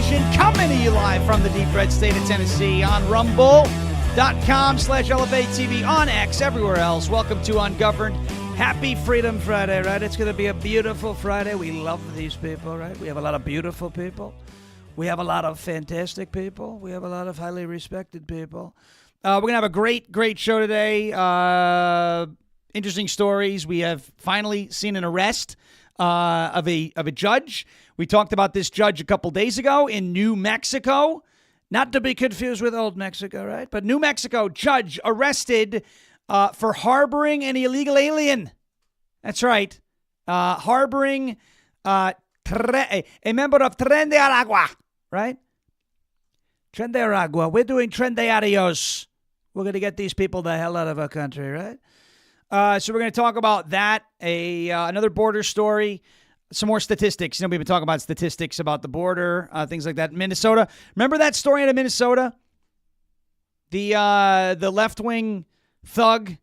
Nation, coming to you live from the deep red state of Tennessee on rumble.com/LFA TV, on X, everywhere else. Welcome to Ungoverned. Happy Freedom Friday, right? It's going to be a beautiful Friday. We love these people, right? We have a lot of beautiful people. We have a lot of fantastic people. We have a lot of highly respected people. We're going to have a great show today. Interesting stories. We have finally seen an arrest of a judge. We talked about this judge a couple days ago in New Mexico. Not to be confused with Old Mexico, right? But New Mexico judge arrested for harboring an illegal alien. That's right. Harboring a member of Tren De Aragua, right? Tren De Aragua. We're doing Tren De Adios. We're going to get these people the hell out of our country, right? So we're going to talk about that, another border story, some more statistics. You know, we've been talking about statistics about the border, things like that. Minnesota. Remember that story out of Minnesota? The left-wing thug,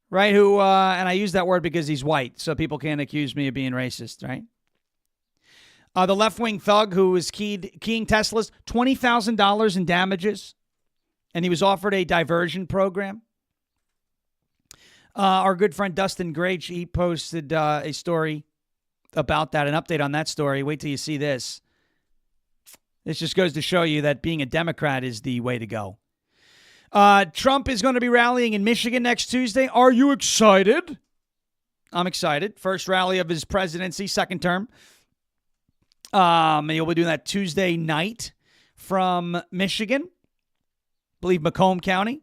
right? Who, and I use that word because he's white, so people can't accuse me of being racist, right? The left-wing thug who was keying Teslas, $20,000 in damages, and he was offered a diversion program. Our good friend Dustin Grage, he posted a story about that, an update on that story. Wait till you see this. This just goes to show you that being a Democrat is the way to go. Trump is going to be rallying in Michigan next Tuesday. Are you excited? I'm excited. First rally of his presidency, second term. He'll be doing that Tuesday night from Michigan, I believe Macomb County.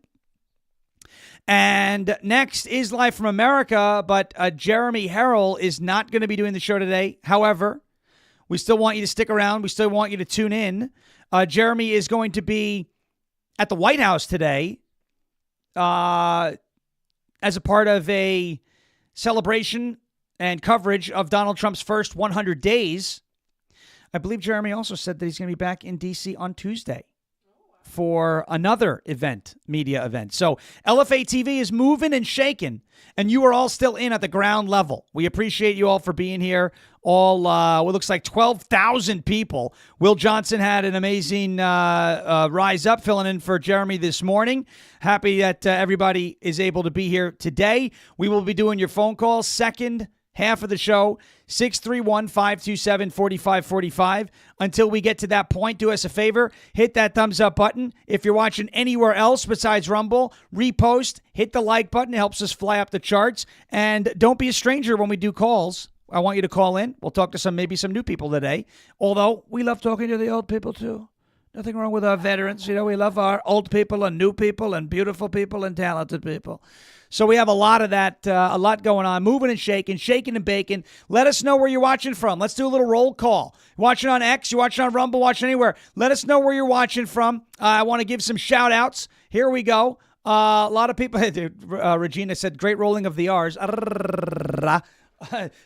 And next is Live from America, but Jeremy Harrell is not going to be doing the show today. However, we still want you to stick around. We still want you to tune in. Jeremy is going to be at the White House today as a part of a celebration and coverage of Donald Trump's first 100 days. I believe Jeremy also said that he's going to be back in D.C. on Tuesday for another event, media event. So LFA TV is moving and shaking, and you are all still in at the ground level. We appreciate you all for being here. All, what looks like 12,000 people. Will Johnson had an amazing rise up, filling in for Jeremy this morning. Happy that everybody is able to be here today. We will be doing your phone calls second half of the show, 631-527-4545. Until we get to that point, do us a favor, hit that thumbs up button. If you're watching anywhere else besides Rumble, repost, hit the like button. It helps us fly up the charts. And don't be a stranger when we do calls. I want you to call in. We'll talk to maybe some new people today. Although we love talking to the old people too. Nothing wrong with our veterans. You know, we love our old people and new people and beautiful people and talented people. So we have a lot of that, a lot going on, moving and shaking and baking. Let us know where you're watching from. Let's do a little roll call. You're watching on X, you're watching on Rumble, watching anywhere. Let us know where you're watching from. I want to give some shout outs. Here we go. A lot of people, Regina said, great rolling of the R's.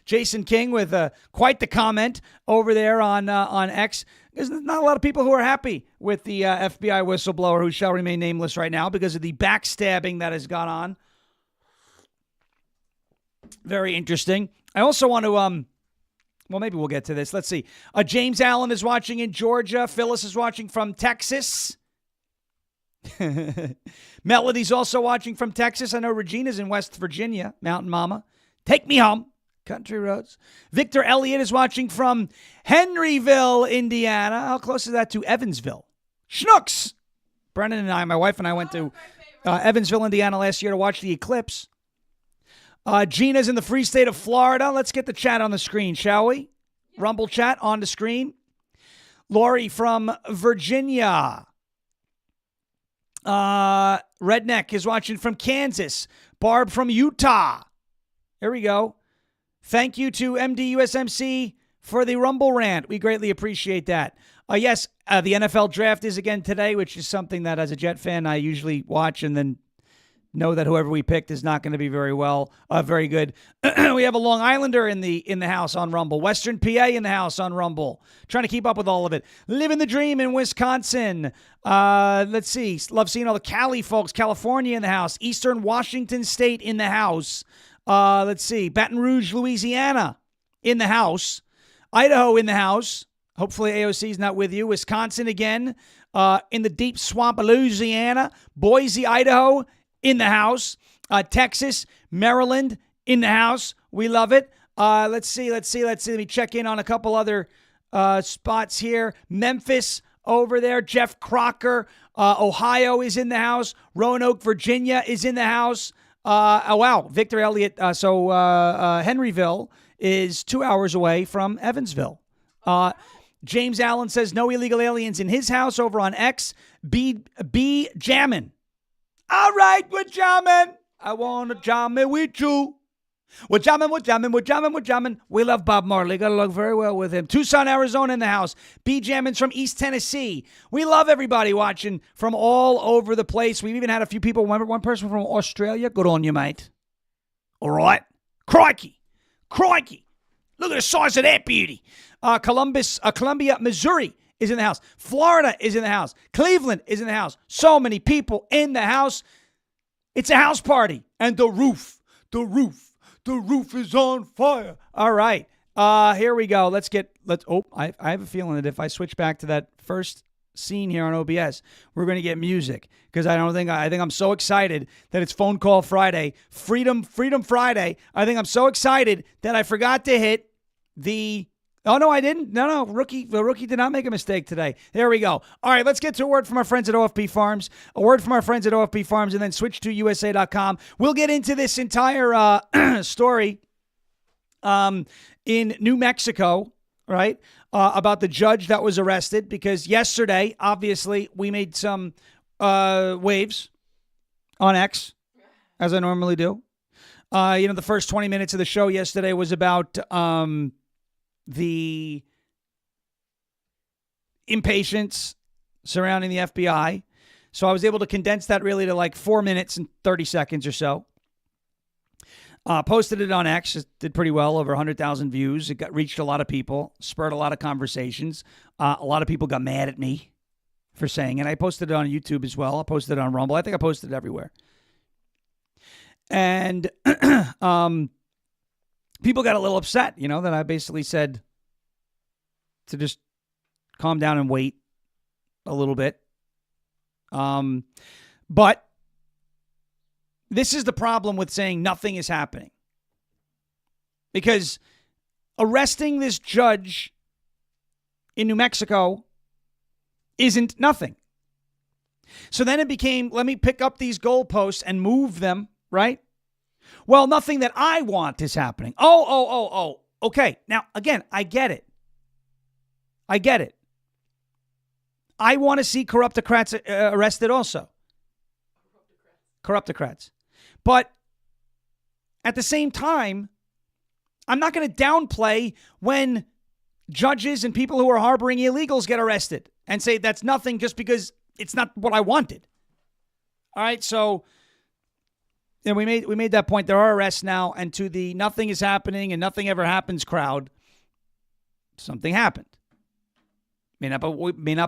Jason King with quite the comment over there on X. There's not a lot of people who are happy with the FBI whistleblower who shall remain nameless right now because of the backstabbing that has gone on. Very interesting. I also want to, well, maybe we'll get to this. Let's see. James Allen is watching in Georgia. Phyllis is watching from Texas. Melody's also watching from Texas. I know Regina's in West Virginia. Mountain Mama. Take me home. Country roads. Victor Elliott is watching from Henryville, Indiana. How close is that to Evansville? Schnooks. Brennan and I, my wife and I went to Evansville, Indiana last year to watch the eclipse. Gina's in the free state of Florida. Let's get the chat on the screen, shall we? Yeah. Rumble chat on the screen. Lori from Virginia. Redneck is watching from Kansas. Barb from Utah. Here we go. Thank you to MDUSMC for the Rumble rant. We greatly appreciate that. Yes, the NFL draft is again today, which is something that as a Jet fan I usually watch and then know that whoever we picked is not going to be very good. We have a Long Islander in the house on Rumble. Western PA in the house on Rumble. Trying to keep up with all of it. Living the dream in Wisconsin. Let's see. Love seeing all the Cali folks. California in the house. Eastern Washington State in the house. Let's see. Baton Rouge, Louisiana in the house. Idaho in the house. Hopefully AOC is not with you. Wisconsin again, in the deep swamp of Louisiana. Boise, Idaho, in the house. Texas, Maryland, in the house. We love it. Let's see. Let me check in on a couple other spots here. Memphis over there. Jeff Crocker, Ohio is in the house. Roanoke, Virginia is in the house. Oh, wow. Victor Elliott. Henryville is 2 hours away from Evansville. James Allen says no illegal aliens in his house over on X. B jammin'. All right, we're jamming. I want to jam it with you. We're jamming. We love Bob Marley. Got to look very well with him. Tucson, Arizona in the house. B Jammin's from East Tennessee. We love everybody watching from all over the place. We've even had a few people. Remember one person from Australia? Good on you, mate. All right. Crikey. Look at the size of that beauty. Columbia, Missouri is in the house. Florida is in the house. Cleveland is in the house. So many people in the house. It's a house party. And the roof is on fire. All right. Here we go. I have a feeling that if I switch back to that first scene here on OBS, we're going to get music because I think I'm so excited that it's Phone Call Friday, Freedom Friday. I think I'm so excited that I forgot to hit the... Oh, no, I didn't. No, the rookie did not make a mistake today. There we go. All right, let's get to a word from our friends at OFP Farms. A word from our friends at OFP Farms, and then switch to USA.com. We'll get into this entire story in New Mexico, right, about the judge that was arrested, because yesterday, obviously, we made some waves on X, as I normally do. The first 20 minutes of the show yesterday was about... the impatience surrounding the FBI. So I was able to condense that really to like 4 minutes and 30 seconds or so. Posted it on X. It did pretty well, over 100,000 views. It reached a lot of people, spurred a lot of conversations. A lot of people got mad at me for saying it. I posted it on YouTube as well. I posted it on Rumble. I think I posted it everywhere. And people got a little upset, that I basically said to just calm down and wait a little bit. But this is the problem with saying nothing is happening. Because arresting this judge in New Mexico isn't nothing. So then it became, let me pick up these goalposts and move them, right? Well, nothing that I want is happening. Oh. Okay. Now, again, I get it. I want to see corruptocrats arrested also. Corruptocrats. But at the same time, I'm not going to downplay when judges and people who are harboring illegals get arrested and say that's nothing just because it's not what I wanted. All right, so... And we made that point. There are arrests now, and to the nothing is happening and nothing ever happens crowd, something happened. May not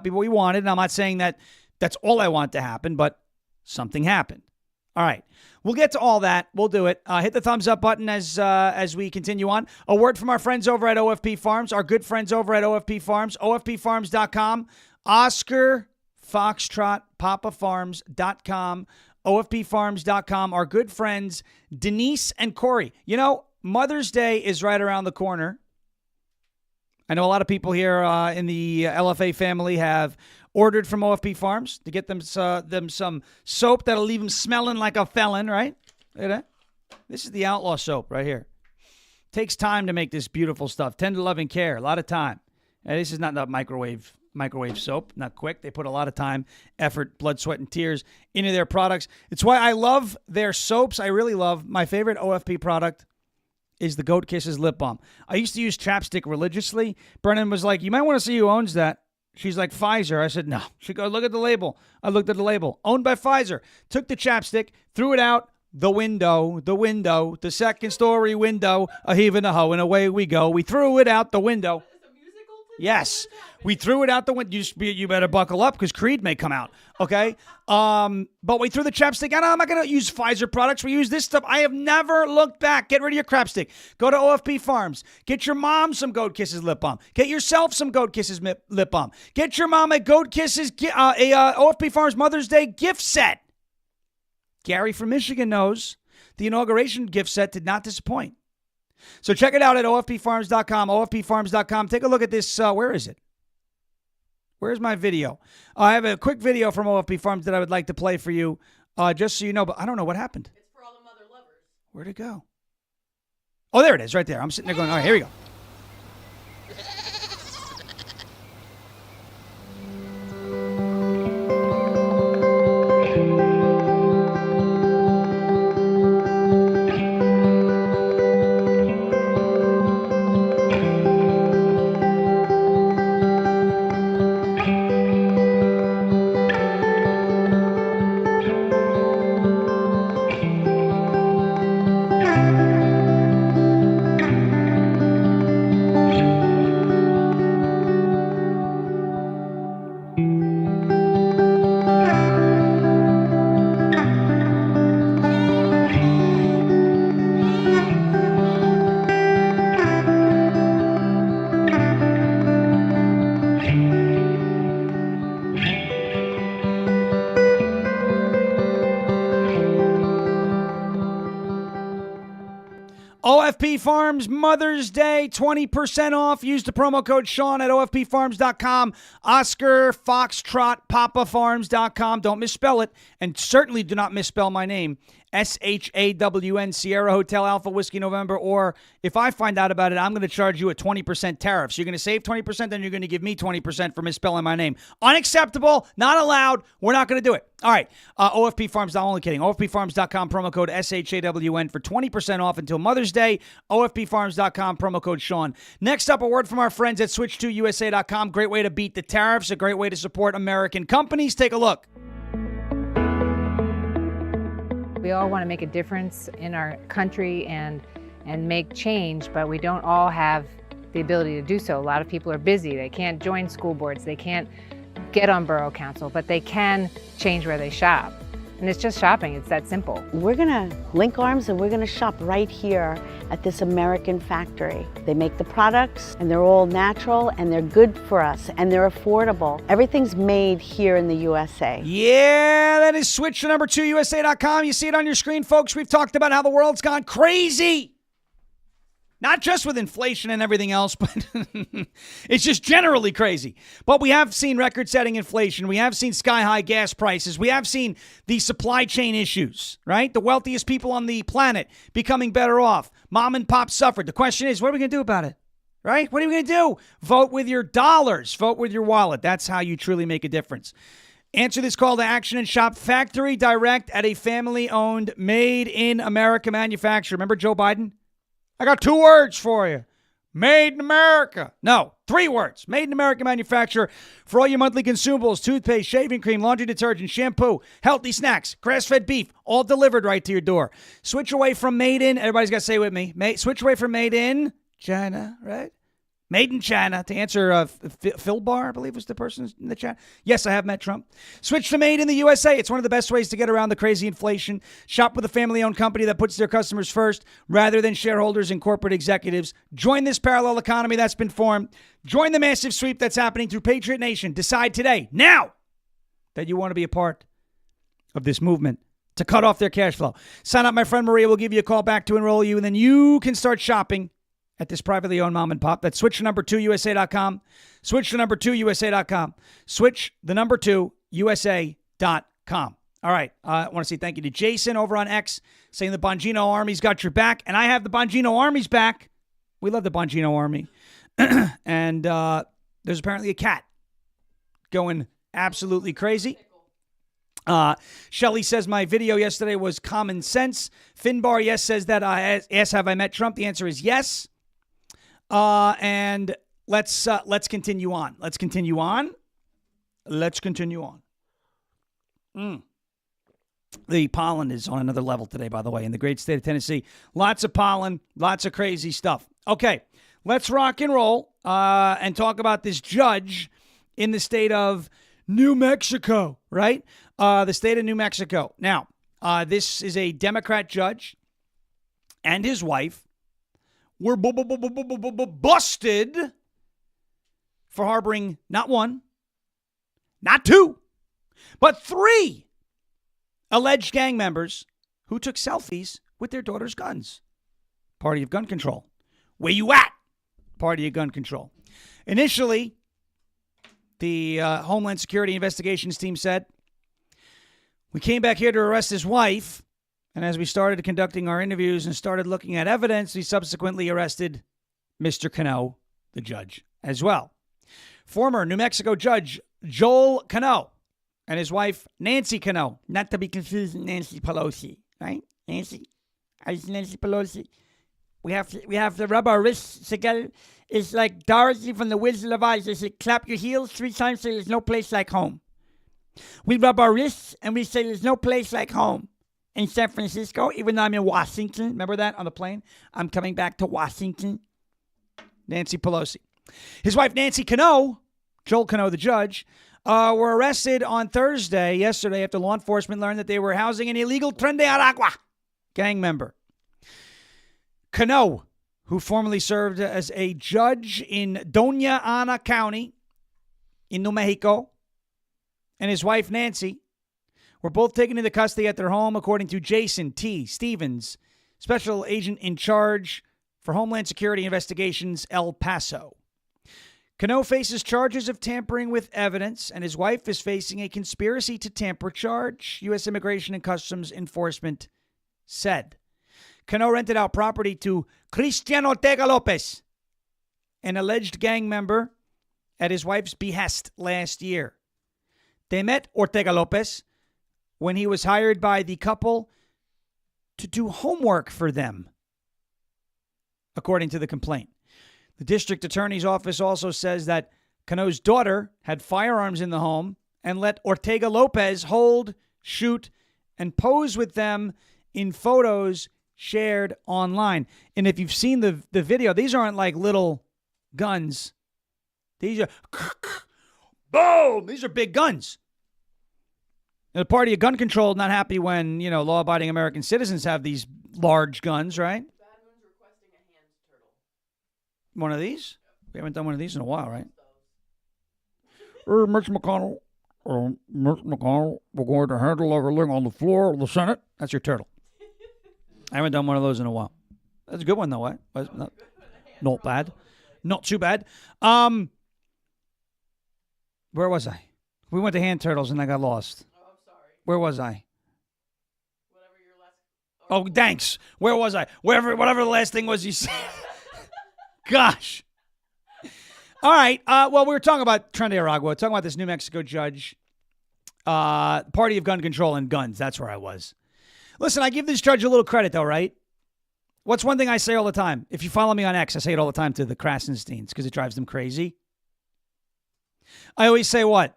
be what we wanted, and I'm not saying that that's all I want to happen, but something happened. All right, we'll get to all that. We'll do it. Hit the thumbs up button as we continue on. A word from our friends over at OFP Farms, our good friends over at OFP Farms, OFPFarms.com, Oscar Foxtrot, PapaFarms.com. OFPFarms.com, our good friends Denise and Corey. Mother's Day is right around the corner. I know a lot of people here in the LFA family have ordered from OFP Farms to get them some soap that'll leave them smelling like a felon, right? Look at that. This is the Outlaw soap right here. Takes time to make this beautiful stuff. Tender loving care, a lot of time. And this is not the microwave soap, not quick. They put a lot of time, effort, blood, sweat, and tears into their products. It's why I love their soaps. I really love. My favorite OFP product is the Goat Kisses lip balm. I used to use chapstick religiously. Brennan was like, you might want to see who owns that. She's like, Pfizer. I said, no. She goes, look at the label. I looked at the label. Owned by Pfizer. Took the chapstick, threw it out the window, the second story window, a heave and a hoe, and away we go. We threw it out the window. Yes. We threw it out the window. You better buckle up because Creed may come out. Okay? But we threw the chapstick out. I'm not going to use Pfizer products. We use this stuff. I have never looked back. Get rid of your crapstick. Go to OFP Farms. Get your mom some Goat Kisses lip balm. Get yourself some Goat Kisses lip balm. Get your mom a Goat Kisses, OFP Farms Mother's Day gift set. Gary from Michigan knows the inauguration gift set did not disappoint. So check it out at OFPFarms.com, OFPFarms.com. Take a look at this. Where is it? Where's my video? I have a quick video from OFP Farms that I would like to play for you, just so you know, but I don't know what happened. It's for all the mother lovers. Where'd it go? Oh, there it is, right there. I'm sitting there going, all right, here we go. OFP Farms Mother's Day, 20% off. Use the promo code Sean at OFPFarms.com. Oscar Foxtrot PapaFarms.com. Don't misspell it. And certainly do not misspell my name. SHAWN, Sierra Hotel Alpha Whiskey November. Or if I find out about it, I'm going to charge you a 20% tariff. So you're going to save 20%, then you're going to give me 20% for misspelling my name. Unacceptable. Not allowed. We're not going to do it. All right. OFP Farms, not only kidding. OFPFarms.com, promo code SHAWN for 20% off until Mother's Day. OFPFarms.com, promo code Sean. Next up, a word from our friends at Switch2USA.com. Great way to beat the tariffs. A great way to support American companies. Take a look. We all want to make a difference in our country and make change, but we don't all have the ability to do so. A lot of people are busy. They can't join school boards. They can't get on borough council, but they can change where they shop. And it's just shopping. It's that simple. We're going to link arms and we're going to shop right here at this American factory. They make the products and they're all natural and they're good for us and they're affordable. Everything's made here in the USA. Yeah, that is switch to number 2USA.com. You see it on your screen, folks. We've talked about how the world's gone crazy. Not just with inflation and everything else, but it's just generally crazy. But we have seen record-setting inflation. We have seen sky-high gas prices. We have seen the supply chain issues, right? The wealthiest people on the planet becoming better off. Mom and pop suffered. The question is, what are we going to do about it, right? What are we going to do? Vote with your dollars. Vote with your wallet. That's how you truly make a difference. Answer this call to action and shop factory direct at a family-owned, made-in-America manufacturer. Remember Joe Biden? I got 2 words for you. Made in America. No, 3 words. Made in America manufacturer for all your monthly consumables, toothpaste, shaving cream, laundry detergent, shampoo, healthy snacks, grass-fed beef, all delivered right to your door. Switch away from made in. Everybody's got to say it with me. Switch away from made in China, right? Made in China. To answer, Phil Barr, I believe was the person in the chat. Yes, I have met Trump. Switch to made in the USA. It's one of the best ways to get around the crazy inflation. Shop with a family-owned company that puts their customers first rather than shareholders and corporate executives. Join this parallel economy that's been formed. Join the massive sweep that's happening through Patriot Nation. Decide today, now, that you want to be a part of this movement to cut off their cash flow. Sign up. My friend Maria will give you a call back to enroll you, and then you can start shopping at this privately owned mom and pop. That's switch to number 2USA.com. Switch to number 2USA.com. Switch the number 2USA.com. All right. I want to say thank you to Jason over on X saying the Bongino Army's got your back. And I have the Bongino Army's back. We love the Bongino Army. And there's apparently a cat going absolutely crazy. Shelly says my video yesterday was common sense. Finbar, yes, says that. Yes, have I met Trump? The answer is yes. And let's continue on. Let's continue on. The pollen is on another level today, by the way, in the great state of Tennessee. Lots of pollen, lots of crazy stuff. Okay, let's rock and roll. and talk about this judge in the state of New Mexico, right? The state of New Mexico. Now, this is a Democrat judge and his wife were busted for harboring not one, not two, but three alleged gang members who took selfies with their daughter's guns. Party of gun control. Where you at? Party of gun control. Initially, the Homeland Security Investigations team said, we came back here to arrest his wife, and as we started conducting our interviews and started looking at evidence, we subsequently arrested Mr. Cano, the judge, as well. Former New Mexico Judge Joel Cano and his wife Nancy Cano, not to be confused with Nancy Pelosi, right? Nancy Pelosi. We have to rub our wrists together. It's like Dorothy from the Wizard of Oz. They say, clap your heels 3 times, say there's no place like home. We rub our wrists and we say there's no place like home. In San Francisco, even though I'm in Washington. Remember that on the plane? I'm coming back to Washington. Nancy Pelosi. His wife, Nancy Cano, Joel Cano, the judge, were arrested on Thursday, yesterday, after law enforcement learned that they were housing an illegal Tren De Aragua gang member. Cano, who formerly served as a judge in Doña Ana County in New Mexico, and his wife, Nancy, were both taken into custody at their home, according to Jason T. Stevens, special agent in charge for Homeland Security Investigations, El Paso. Cano faces charges of tampering with evidence, and his wife is facing a conspiracy to tamper charge, U.S. Immigration and Customs Enforcement said. Cano rented out property to Cristian Ortega Lopez, an alleged gang member, at his wife's behest last year. They met Ortega Lopez when he was hired by the couple to do homework for them, according to the complaint. The district attorney's office also says that Cano's daughter had firearms in the home and let Ortega Lopez hold, shoot, and pose with them in photos shared online. And if you've seen the video, these aren't like little guns. These are boom. These are big guns. The party of gun control not happy when, law-abiding American citizens have these large guns, right? Badman's requesting a hand turtle. One of these? We haven't done one of these in a while, right? Mitch McConnell, we're going to handle everything on the floor of the Senate. That's your turtle. I haven't done one of those in a while. That's a good one, though, right? Not bad. Not too bad. Where was I? We went to hand turtles and I got lost. Where was I? Whatever your last... Oh, thanks. Where was I? Whatever the last thing was you said. Gosh. All right. Well, we were talking about Tren De Aragua, talking about this New Mexico judge, party of gun control and guns. That's where I was. Listen, I give this judge a little credit, though, right? What's one thing I say all the time? If you follow me on X, I say it all the time to the Krasensteins because it drives them crazy. I always say what?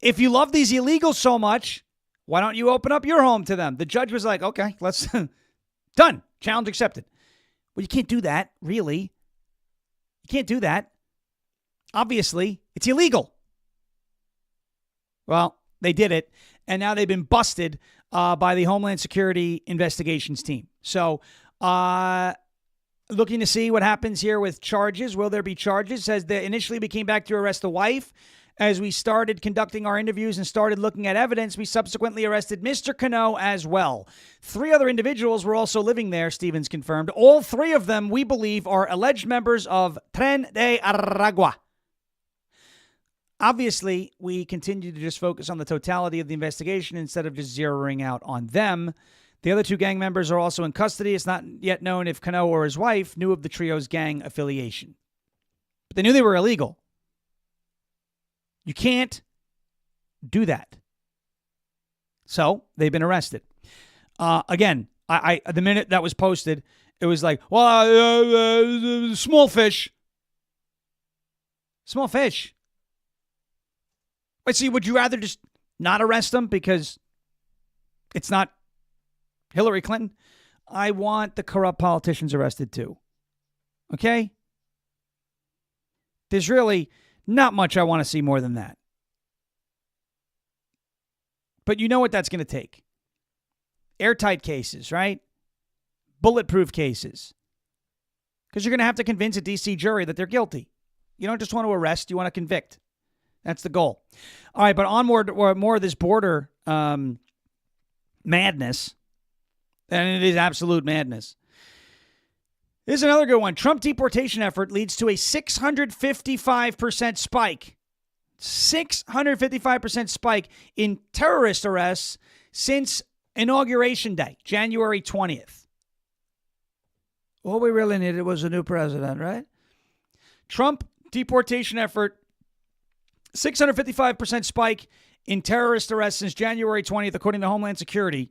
If you love these illegals so much, why don't you open up your home to them? The judge was like, okay, let's... Done. Challenge accepted. Well, you can't do that, really. You can't do that. Obviously, it's illegal. Well, they did it, and now they've been busted by the Homeland Security Investigations team. So, looking to see what happens here with charges. Will there be charges? Says that initially we came back to arrest the wife. As we started conducting our interviews and started looking at evidence, we subsequently arrested Mr. Cano as well. 3 other individuals were also living there, Stevens confirmed. All 3 of them, we believe, are alleged members of Tren De Aragua. Obviously, we continue to just focus on the totality of the investigation instead of just zeroing out on them. The other 2 gang members are also in custody. It's not yet known if Cano or his wife knew of the trio's gang affiliation. But they knew they were illegal. You can't do that. So they've been arrested. Again, I the minute that was posted, it was like, well, small fish. Small fish. But see, would you rather just not arrest them because it's not Hillary Clinton? I want the corrupt politicians arrested too. Okay? There's really not much I want to see more than that. But you know what that's going to take. Airtight cases, right? Bulletproof cases. Because you're going to have to convince a D.C. jury that they're guilty. You don't just want to arrest, you want to convict. That's the goal. All right, but on more of this border madness, and it is absolute madness. Here's another good one. Trump deportation effort leads to a 655% spike. 655% spike in terrorist arrests since Inauguration Day, January 20th. All we really needed was a new president, right? Trump deportation effort, 655% spike in terrorist arrests since January 20th, according to Homeland Security.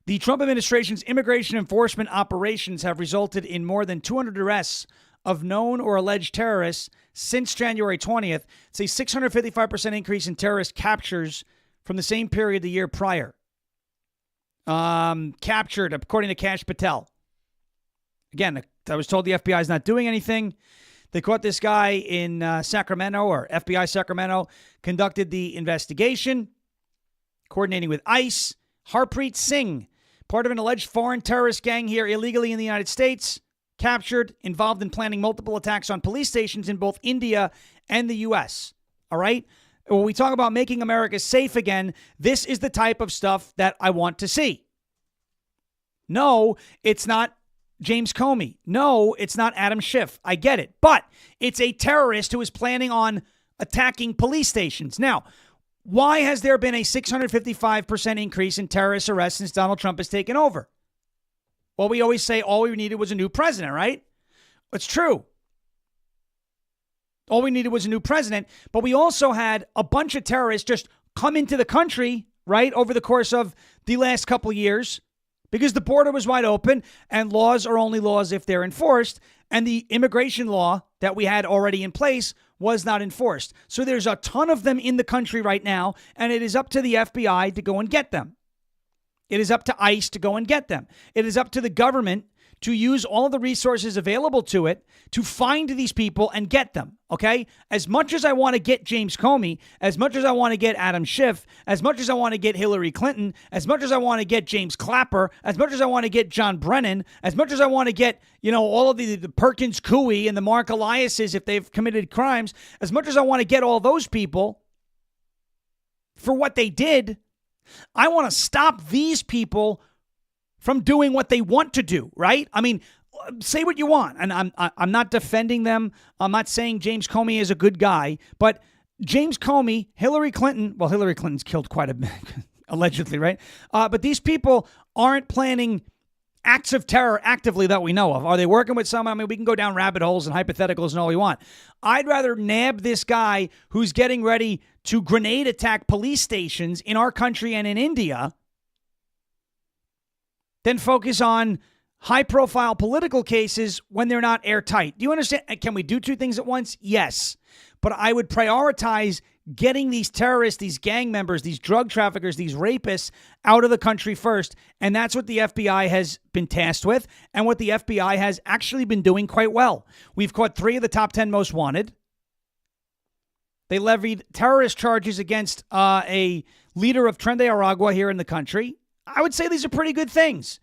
The Trump administration's immigration enforcement operations have resulted in more than 200 arrests of known or alleged terrorists since January 20th. It's a 655% increase in terrorist captures from the same period the year prior. Captured, according to Kash Patel. Again, I was told the FBI is not doing anything. They caught this guy in Sacramento, or FBI Sacramento, conducted the investigation, coordinating with ICE. Harpreet Singh, part of an alleged foreign terrorist gang here illegally in the United States, captured, involved in planning multiple attacks on police stations in both India and the U.S. All right? When we talk about making America safe again, this is the type of stuff that I want to see. No, it's not James Comey. No, it's not Adam Schiff. I get it. But it's a terrorist who is planning on attacking police stations. Now, why has there been a 655% increase in terrorist arrests since Donald Trump has taken over? Well, we always say all we needed was a new president, right? It's true. All we needed was a new president, but we also had a bunch of terrorists just come into the country, right, over the course of the last couple of years, because the border was wide open and laws are only laws if they're enforced. And the immigration law that we had already in place was not enforced. So there's a ton of them in the country right now, and it is up to the FBI to go and get them. It is up to ICE to go and get them. It is up to the government to use all of the resources available to it to find these people and get them, okay? As much as I want to get James Comey, as much as I want to get Adam Schiff, as much as I want to get Hillary Clinton, as much as I want to get James Clapper, as much as I want to get John Brennan, as much as I want to get, all of the Perkins Coie and the Mark Eliases if they've committed crimes, as much as I want to get all those people for what they did, I want to stop these people from doing what they want to do, right? I mean, say what you want, and I'm not defending them. I'm not saying James Comey is a good guy, but James Comey, Hillary Clinton's killed quite a bit, allegedly, right? But these people aren't planning acts of terror actively that we know of. Are they working with someone? I mean, we can go down rabbit holes and hypotheticals and all we want. I'd rather nab this guy who's getting ready to grenade attack police stations in our country and in India than focus on high-profile political cases when they're not airtight. Do you understand? Can we do two things at once? Yes. But I would prioritize getting these terrorists, these gang members, these drug traffickers, these rapists out of the country first. And that's what the FBI has been tasked with and what the FBI has actually been doing quite well. We've caught 3 of the top 10 most wanted. They levied terrorist charges against a leader of Tren De Aragua here in the country. I would say these are pretty good things.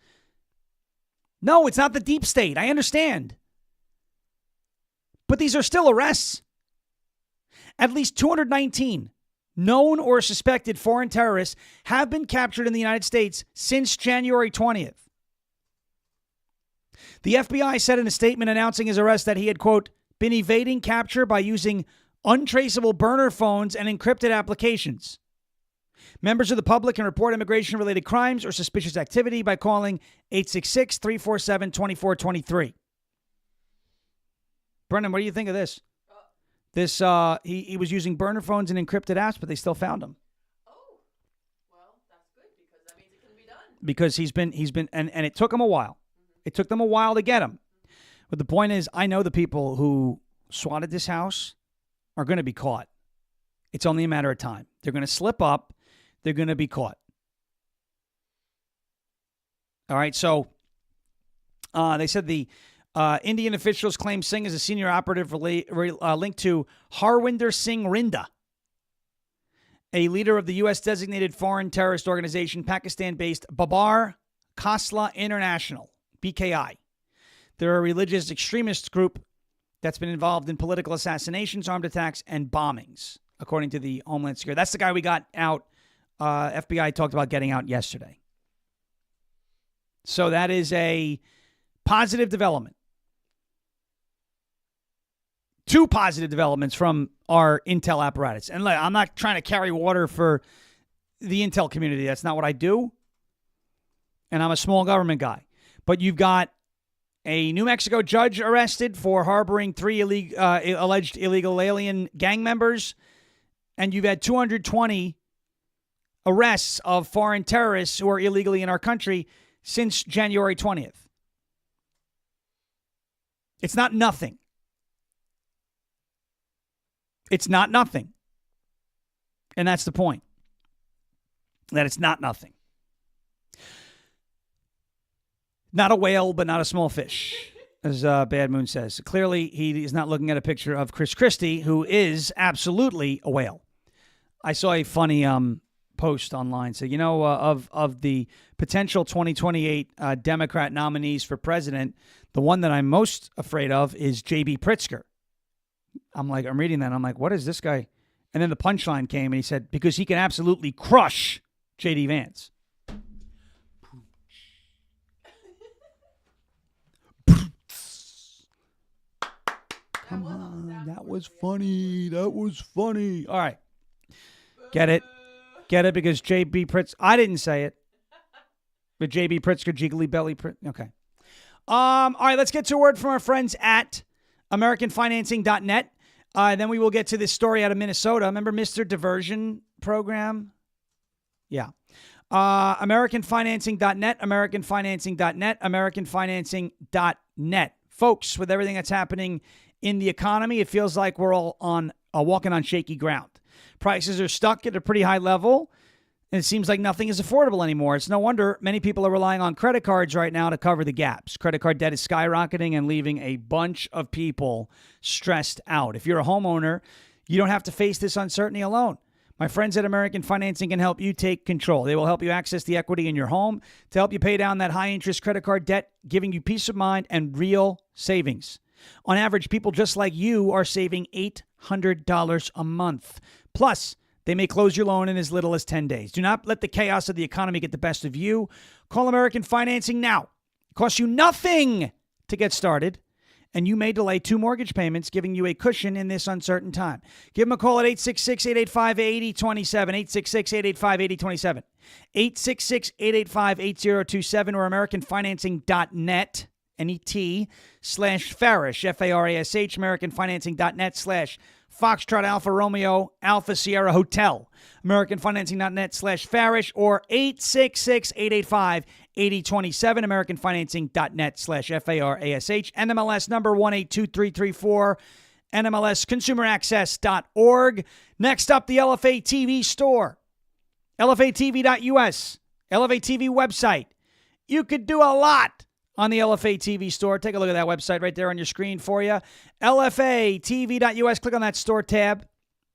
No, it's not the deep state. I understand. But these are still arrests. At least 219 known or suspected foreign terrorists have been captured in the United States since January 20th. The FBI said in a statement announcing his arrest that he had, quote, been evading capture by using untraceable burner phones and encrypted applications. Members of the public can report immigration-related crimes or suspicious activity by calling 866-347-2423. Brennan, what do you think of this? He was using burner phones and encrypted apps, but they still found him. Oh, well, that's good because that means it can be done. Because he's been, and it took him a while. Mm-hmm. It took them a while to get him. But the point is, I know the people who swatted this house are going to be caught. It's only a matter of time. They're going to slip up. They're going to be caught. All right, so they said the Indian officials claim Singh is a senior operative linked to Harwinder Singh Rinda, a leader of the U.S. designated foreign terrorist organization, Pakistan-based Babar Khasla International, BKI. They're a religious extremist group that's been involved in political assassinations, armed attacks, and bombings, according to the Homeland Security. That's the guy we got out. FBI talked about getting out yesterday. So that is a positive development. Two positive developments from our intel apparatus. And look, I'm not trying to carry water for the intel community. That's not what I do. And I'm a small government guy. But you've got a New Mexico judge arrested for harboring 3 alleged illegal alien gang members. And you've had 220 arrests of foreign terrorists who are illegally in our country since January 20th. It's not nothing. It's not nothing. And that's the point. That it's not nothing. Not a whale, but not a small fish, as Bad Moon says. Clearly, he is not looking at a picture of Chris Christie, who is absolutely a whale. I saw a funny post online. So, of the potential 2028 Democrat nominees for president, the one that I'm most afraid of is J.B. Pritzker. I'm reading that, and I'm like, what is this guy? And then the punchline came, and he said, because he can absolutely crush J.D. Vance. Come on, that was funny. That was funny. All right. Get it? Get it? Because J.B. Pritzker, I didn't say it. But J.B. Pritzker, jiggly belly. Okay. All right, let's get to a word from our friends at AmericanFinancing.net. Then we will get to this story out of Minnesota. Remember Mr. Diversion Program? Yeah. AmericanFinancing.net, AmericanFinancing.net, AmericanFinancing.net. Folks, with everything that's happening in the economy, it feels like we're all walking on shaky ground. Prices are stuck at a pretty high level, and it seems like nothing is affordable anymore. It's no wonder many people are relying on credit cards right now to cover the gaps. Credit card debt is skyrocketing and leaving a bunch of people stressed out. If you're a homeowner, you don't have to face this uncertainty alone. My friends at American Financing can help you take control. They will help you access the equity in your home to help you pay down that high-interest credit card debt, giving you peace of mind and real savings. On average, people just like you are saving $800 a month. Plus, they may close your loan in as little as 10 days. Do not let the chaos of the economy get the best of you. Call American Financing now. It costs you nothing to get started, and you may delay 2 mortgage payments, giving you a cushion in this uncertain time. Give them a call at 866-885-8027, 866-885-8027, 866-885-8027, or AmericanFinancing.net, NET/Farish, F-A-R-A-S-H, AmericanFinancing.net/ Foxtrot Alpha Romeo Alpha Sierra Hotel, AmericanFinancing.net/Farish, or 866-885-8027, AmericanFinancing.net/FARASH, NMLS number 182334, NMLSConsumerAccess.org. Next up, the LFA TV store, LFATV.us, LFA TV website. You could do a lot on the LFA TV store. Take a look at that website right there on your screen for you. LFATV.us. Click on that store tab.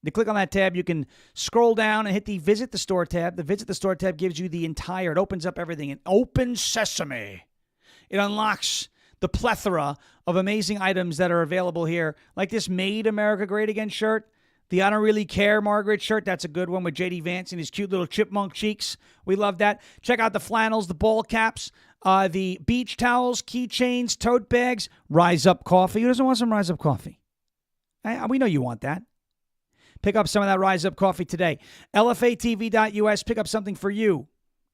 You click on that tab, you can scroll down and hit the Visit the Store tab. The Visit the Store tab gives you the entire, it opens up everything. An open sesame. It unlocks the plethora of amazing items that are available here, like this Made America Great Again shirt. The I Don't Really Care Margaret shirt. That's a good one with J.D. Vance and his cute little chipmunk cheeks. We love that. Check out the flannels, the ball caps, the beach towels, keychains, tote bags, Rise Up coffee. Who doesn't want some Rise Up coffee? We know you want that. Pick up some of that Rise Up coffee today. LFATV.us. Pick up something for you,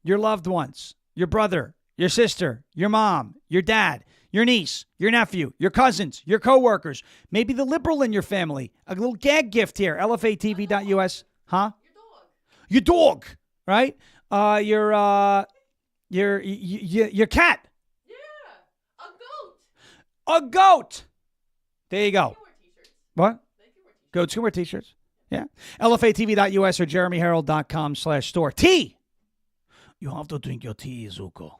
your loved ones, your brother, your sister, your mom, your dad, your niece, your nephew, your cousins, your coworkers, maybe the liberal in your family. A little gag gift here. LFATV.us. Huh? Your dog, right? Your cat. Yeah, a goat. A goat. There you go. They can wear t-shirts. What? They can wear t-shirts. Goats can wear t-shirts. Yeah. LFATV.us or JeremyHerald.com/store. Tea. You have to drink your tea, Zuko.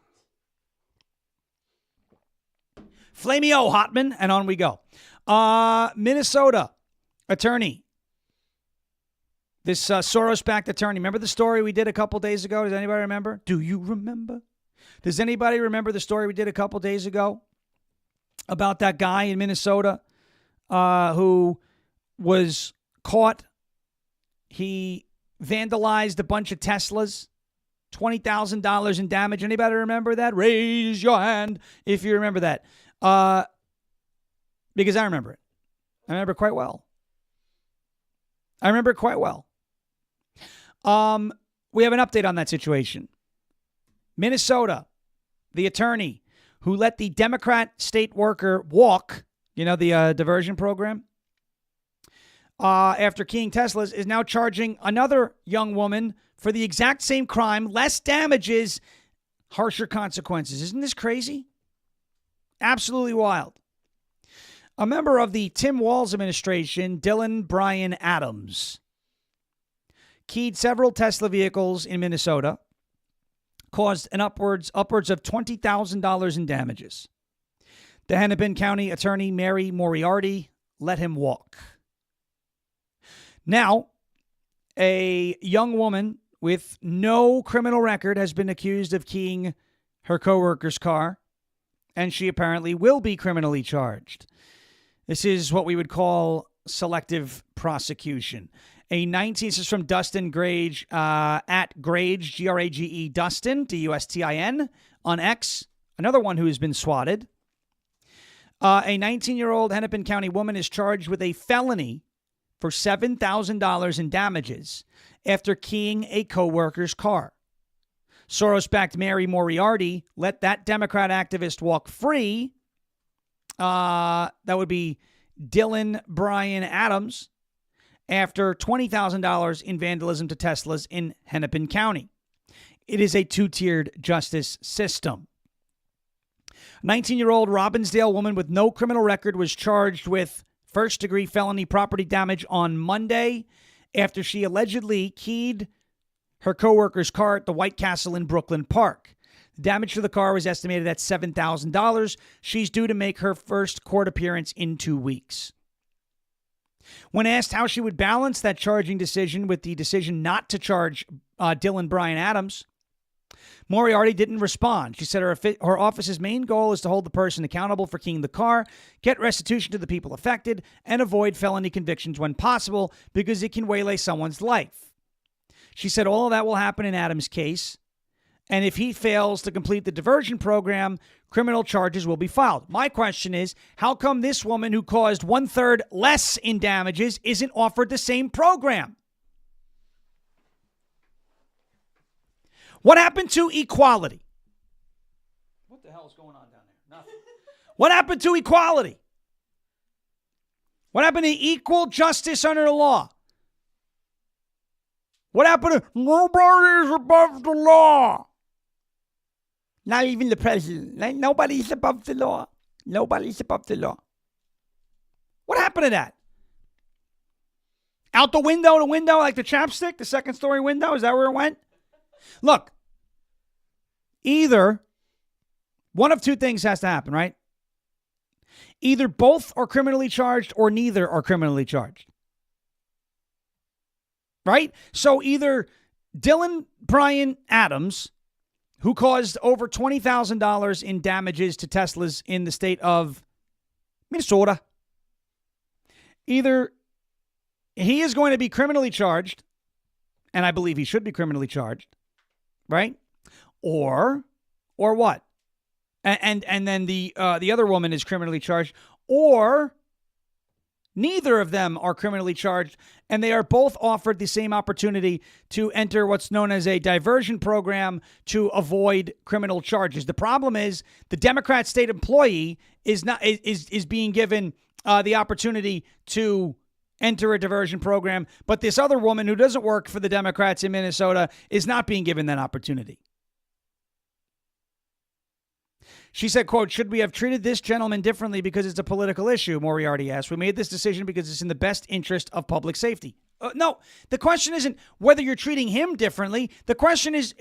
Flamio Hotman, and on we go. Minnesota attorney. This Soros-backed attorney. Remember the story we did a couple days ago? Does anybody remember? Do you remember? Does anybody remember the story we did a couple days ago about that guy in Minnesota who was caught? He vandalized a bunch of Teslas, $20,000 in damage. Anybody remember that? Raise your hand if you remember that. Because I remember it. I remember it quite well. We have an update on that situation. Minnesota, the attorney who let the Democrat state worker walk, the diversion program, after keying Teslas, is now charging another young woman for the exact same crime, less damages, harsher consequences. Isn't this crazy? Absolutely wild. A member of the Tim Walz administration, Dylan Bryan Adams, keyed several Tesla vehicles in Minnesota, caused an upwards of $20,000 in damages. The Hennepin County attorney, Mary Moriarty, let him walk. Now, a young woman with no criminal record has been accused of keying her coworker's car, and she apparently will be criminally charged. This is what we would call selective prosecution. This is from Dustin Grage, at Grage, Grage, Dustin, Dustin, on X, another one who has been swatted. A 19-year-old Hennepin County woman is charged with a felony for $7,000 in damages after keying a coworker's car. Soros-backed Mary Moriarty let that Democrat activist walk free. That would be Dylan Bryan Adams, after $20,000 in vandalism to Teslas in Hennepin County. It is a two-tiered justice system. 19-year-old Robbinsdale woman with no criminal record was charged with first-degree felony property damage on Monday after she allegedly keyed her coworker's car at the White Castle in Brooklyn Park. The damage to the car was estimated at $7,000. She's due to make her first court appearance in 2 weeks. When asked how she would balance that charging decision with the decision not to charge Dylan Bryan Adams, Moriarty didn't respond. She said her office's main goal is to hold the person accountable for keying the car, get restitution to the people affected, and avoid felony convictions when possible because it can waylay someone's life. She said all of that will happen in Adams' case, and if he fails to complete the diversion program, criminal charges will be filed. My question is, how come this woman who caused 1/3 less in damages isn't offered the same program? What happened to equality? What the hell is going on down there? Nothing. What happened to equality? What happened to equal justice under the law? What happened to nobody is above the law? Not even the president. Nobody's above the law. Nobody's above the law. What happened to that? Out the window to window like the chapstick? The second story window? Is that where it went? Look, either one of two things has to happen, right? Either both are criminally charged or neither are criminally charged. Right? So either Dylan Bryan Adams, who caused over $20,000 in damages to Teslas in the state of Minnesota, either he is going to be criminally charged, and I believe he should be criminally charged, right? Or what? And then the other woman is criminally charged, or neither of them are criminally charged, and they are both offered the same opportunity to enter what's known as a diversion program to avoid criminal charges. The problem is the Democrat state employee is being given the opportunity to enter a diversion program, but this other woman who doesn't work for the Democrats in Minnesota is not being given that opportunity. She said, quote, "Should we have treated this gentleman differently because it's a political issue?" Moriarty asked. "We made this decision because it's in the best interest of public safety." No, the question isn't whether you're treating him differently. The question is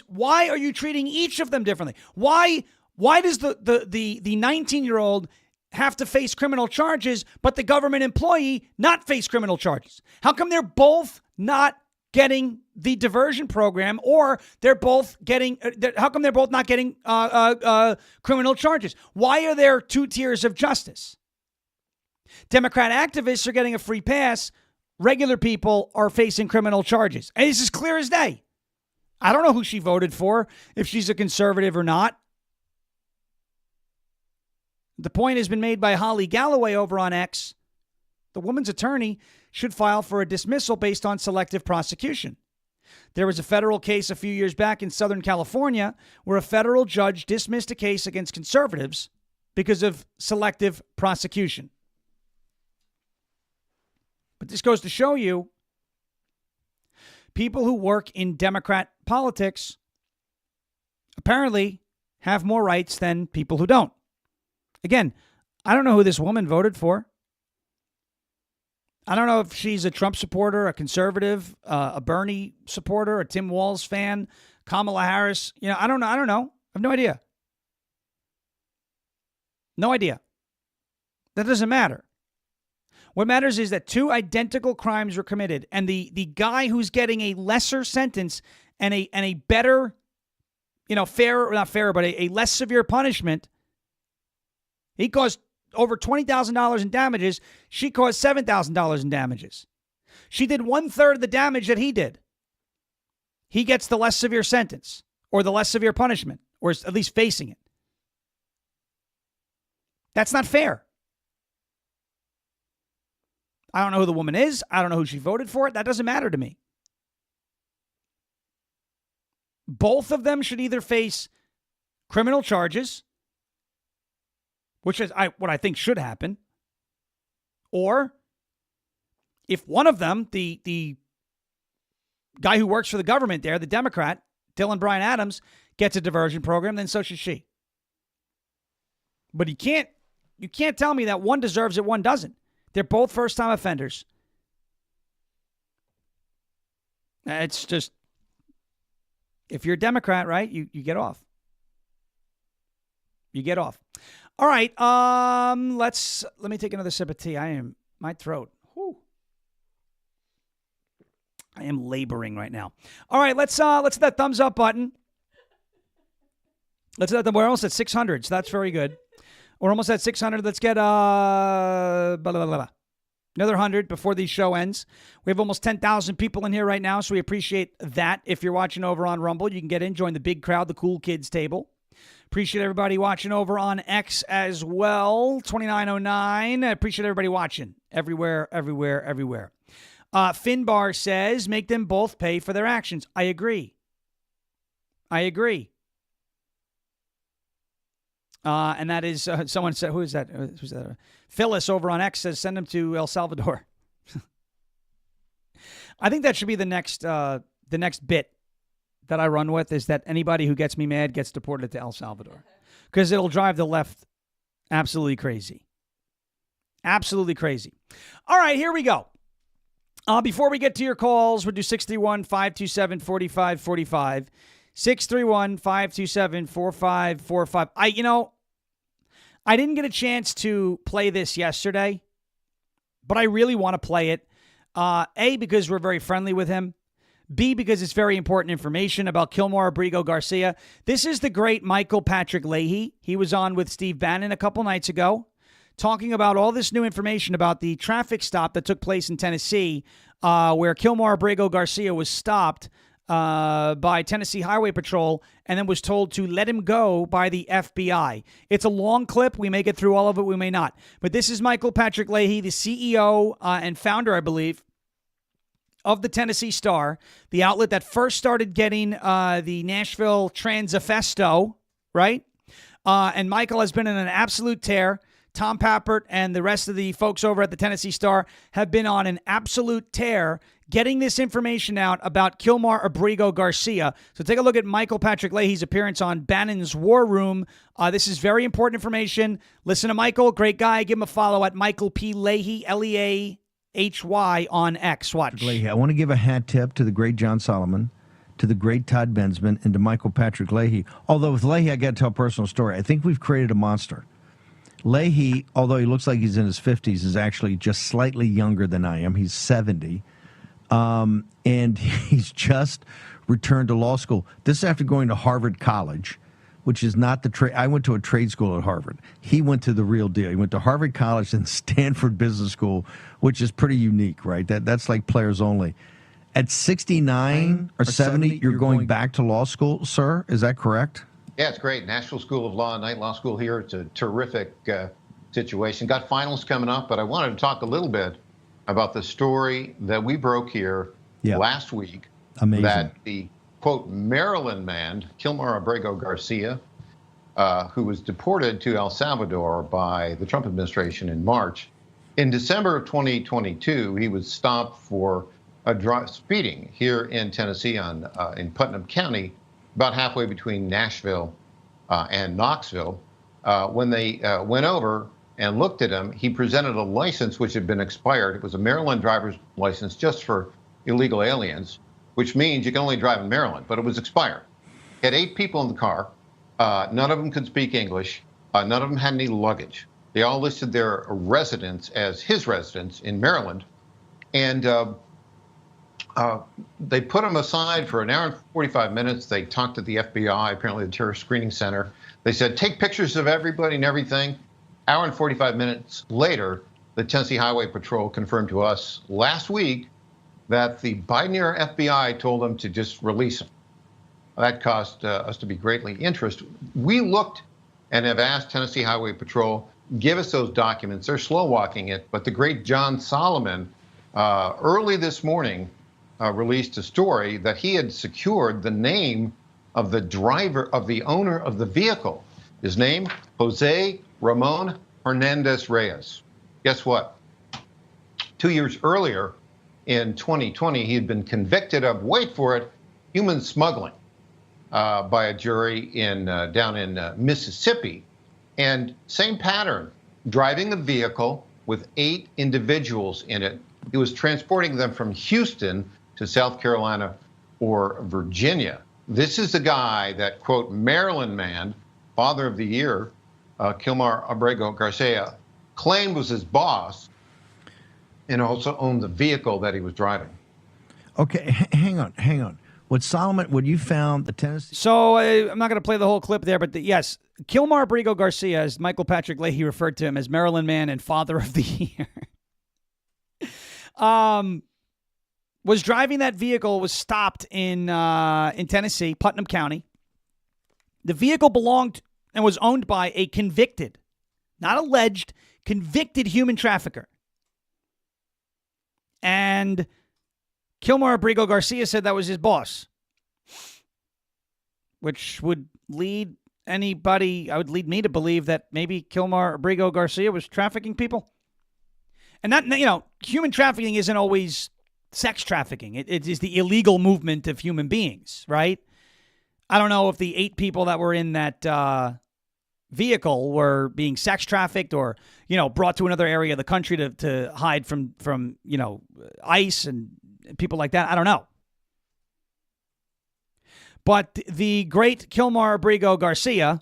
why are you treating each of them differently? Why Why does the 19-year-old have to face criminal charges, but the government employee not face criminal charges? How come they're both not getting the diversion program, or they're both getting? How come they're both not getting criminal charges? Why are there two tiers of justice? Democrat activists are getting a free pass. Regular people are facing criminal charges. And it's as clear as day. I don't know who she voted for, if she's a conservative or not. The point has been made by Holly Galloway over on X. The woman's attorney should file for a dismissal based on selective prosecution. There was a federal case a few years back in Southern California where a federal judge dismissed a case against conservatives because of selective prosecution. But this goes to show you people who work in Democrat politics apparently have more rights than people who don't. Again, I don't know who this woman voted for. I don't know if she's a Trump supporter, a conservative, a Bernie supporter, a Tim Walz fan, Kamala Harris. I don't know. I have no idea. No idea. That doesn't matter. What matters is that two identical crimes were committed, and the guy who's getting a lesser sentence and a better, fair, not fair, but a less severe punishment. He caused over $20,000 in damages. She caused $7,000 in damages. She did 1/3 of the damage that he did. He gets the less severe sentence, or the less severe punishment, or is at least facing it. That's not fair. I don't know who the woman is. I don't know who she voted for. That doesn't matter to me. Both of them should either face criminal charges, which is what I think should happen, or if one of them, the guy who works for the government there, the Democrat, Dylan Bryan Adams, gets a diversion program, then so should she. But you can't tell me that one deserves it, one doesn't. They're both first-time offenders. It's just, if you're a Democrat, right, you get off. You get off. All right, let me take another sip of tea. My throat. Whew. I am laboring right now. All right, let's hit that thumbs up button. We're almost at 600, so that's very good. We're almost at 600. Let's get another 100 before the show ends. We have almost 10,000 people in here right now, so we appreciate that. If you're watching over on Rumble, you can get in, join the big crowd, the cool kids table. Appreciate everybody watching over on X as well, 2909. I appreciate everybody watching everywhere. Finbar says, make them both pay for their actions. I agree. And that is, someone said, who's that? Phyllis over on X says, send them to El Salvador. I think that should be the next bit that I run with, is that anybody who gets me mad gets deported to El Salvador, because it'll drive the left absolutely crazy. Absolutely crazy. All right, here we go. Before we get to your calls, we'll do 631-527-4545. 631-527-4545. I didn't get a chance to play this yesterday, but I really want to play it. A, because we're very friendly with him. B, because it's very important information about Kilmar Abrego Garcia. This is the great Michael Patrick Leahy. He was on with Steve Bannon a couple nights ago, talking about all this new information about the traffic stop that took place in Tennessee, where Kilmar Abrego Garcia was stopped by Tennessee Highway Patrol and then was told to let him go by the FBI. It's a long clip. We may get through all of it. We may not. But this is Michael Patrick Leahy, the CEO and founder, I believe, of the Tennessee Star, the outlet that first started getting the Nashville Transifesto, right? And Michael has been in an absolute tear. Tom Pappert and the rest of the folks over at the Tennessee Star have been on an absolute tear getting this information out about Kilmar Abrego Garcia. So take a look at Michael Patrick Leahy's appearance on Bannon's War Room. This is very important information. Listen to Michael, great guy. Give him a follow at Michael P. Leahy, Leahy on X. Watch. Leahy, I want to give a hat tip to the great John Solomon. to the great Todd Bensman and to Michael Patrick Leahy. Although with Leahy, I got to tell a personal story. I think we've created a monster. Leahy, although he looks like he's in his 50s, is actually just slightly younger than I am. He's 70. And he's just returned to law school. This is after going to Harvard College, which is not the trade. I went to a trade school at Harvard. He went to the real deal. He went to Harvard College and Stanford Business School, which is pretty unique, right? That's like players only. At 69 or 70, you're going back to law school, sir? Is that correct? Yeah, it's great. National School of Law, Night Law School here. It's a terrific situation. Got finals coming up, but I wanted to talk a little bit about the story that we broke here last week. Amazing. That the, quote, Maryland man, Kilmar Abrego Garcia, who was deported to El Salvador by the Trump administration in March. In December of 2022, he was stopped for speeding here in Tennessee in Putnam County, about halfway between Nashville and Knoxville. When they went over and looked at him, he presented a license which had been expired. It was a Maryland driver's license just for illegal aliens, which means you can only drive in Maryland, but it was expired. He had 8 people in the car. None of them could speak English. None of them had any luggage. They all listed their residence as his residence in Maryland. And they put him aside for an hour and 45 minutes. They talked to the FBI, apparently the Terrorist Screening Center. They said, take pictures of everybody and everything. Hour and 45 minutes later, the Tennessee Highway Patrol confirmed to us last week that the Biden-era FBI told them to just release him. That caused us to be greatly interested. We looked and have asked Tennessee Highway Patrol, give us those documents. They're slow walking it, but the great John Solomon early this morning released a story that he had secured the name of the driver, of the owner of the vehicle. His name, Jose Ramon Hernandez Reyes. Guess what? 2 years earlier, in 2020, he had been convicted of, wait for it, human smuggling by a jury down in Mississippi. And same pattern, driving a vehicle with 8 individuals in it. He was transporting them from Houston to South Carolina or Virginia. This is the guy that, quote, Maryland man, father of the year, Kilmar Abrego Garcia, claimed was his boss and also owned the vehicle that he was driving. Okay, hang on. What you found, the Tennessee... So I'm not going to play the whole clip there, but yes, Kilmar Abrego Garcia, as Michael Patrick Leahy referred to him as Maryland man and father of the year, was driving that vehicle, was stopped in Tennessee, Putnam County. The vehicle belonged and was owned by a convicted, not alleged, convicted human trafficker. And Kilmar Abrego Garcia said that was his boss, which would lead me to believe that maybe Kilmar Abrego Garcia was trafficking people. And that, human trafficking isn't always sex trafficking. It is the illegal movement of human beings, right? I don't know if the 8 people that were in that vehicle were being sex trafficked or, brought to another area of the country to hide from ICE and people like that. I don't know. But the great Kilmar Abrego Garcia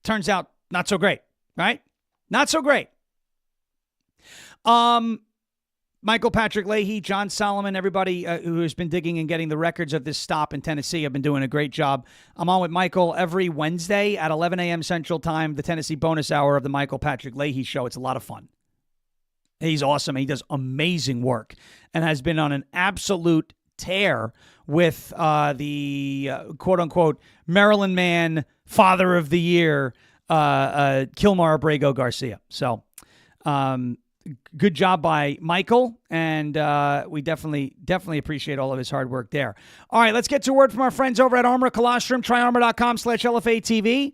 turns out not so great, right? Not so great. Michael Patrick Leahy, John Solomon, everybody who has been digging and getting the records of this stop in Tennessee have been doing a great job. I'm on with Michael every Wednesday at 11 a.m. Central Time, the Tennessee bonus hour of the Michael Patrick Leahy Show. It's a lot of fun. He's awesome. He does amazing work and has been on an absolute tear with the quote-unquote Maryland man, father of the year, Kilmar Abrego Garcia. So good job by Michael, and we definitely appreciate all of his hard work there. All right, let's get to a word from our friends over at Armra Colostrum. Try armra.com/LFA TV.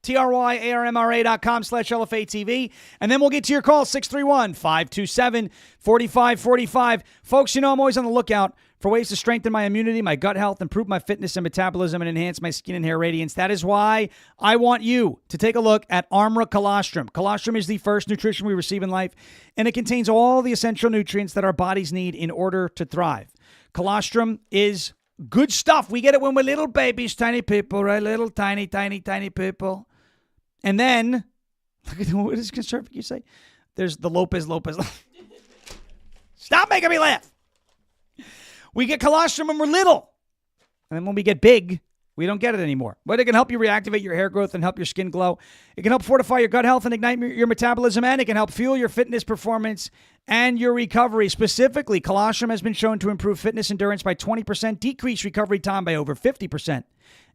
TRYARMRA.com/LFA TV. And then we'll get to your call, 631-527-4545. Folks, I'm always on the lookout for ways to strengthen my immunity, my gut health, improve my fitness and metabolism, and enhance my skin and hair radiance. That is why I want you to take a look at Armra Colostrum. Colostrum is the first nutrition we receive in life, and it contains all the essential nutrients that our bodies need in order to thrive. Colostrum is good stuff. We get it when we're little babies, tiny people, right? Little tiny, tiny, tiny people. And then, look at what does conservative say? There's the Lopez. Stop making me laugh. We get colostrum when we're little. And then when we get big, we don't get it anymore. But it can help you reactivate your hair growth and help your skin glow. It can help fortify your gut health and ignite your metabolism. And it can help fuel your fitness performance and your recovery. Specifically, colostrum has been shown to improve fitness endurance by 20%, decrease recovery time by over 50%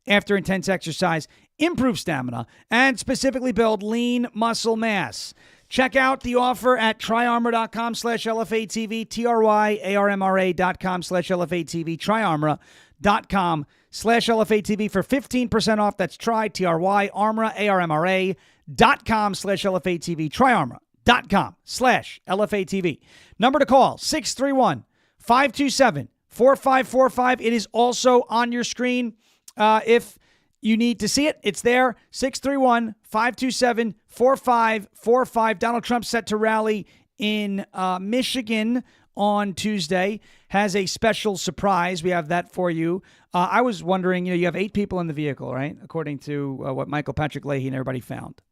after intense exercise, improve stamina, and specifically build lean muscle mass. Check out the offer at tryarmra.com/LFATV, TRYARMRA.com/LFATV, tryarmra.com/LFATV for 15% off. That's TRYARMRA, ARMRA.com/LFATV, tryarmra.com/LFATV. Number to call, 631-527-4545. It is also on your screen. If you need to see it, it's there. 631-527-4545. Donald Trump set to rally in Michigan on Tuesday. Has a special surprise. We have that for you. I was wondering, you have 8 people in the vehicle, right? According to what Michael Patrick Leahy and everybody found.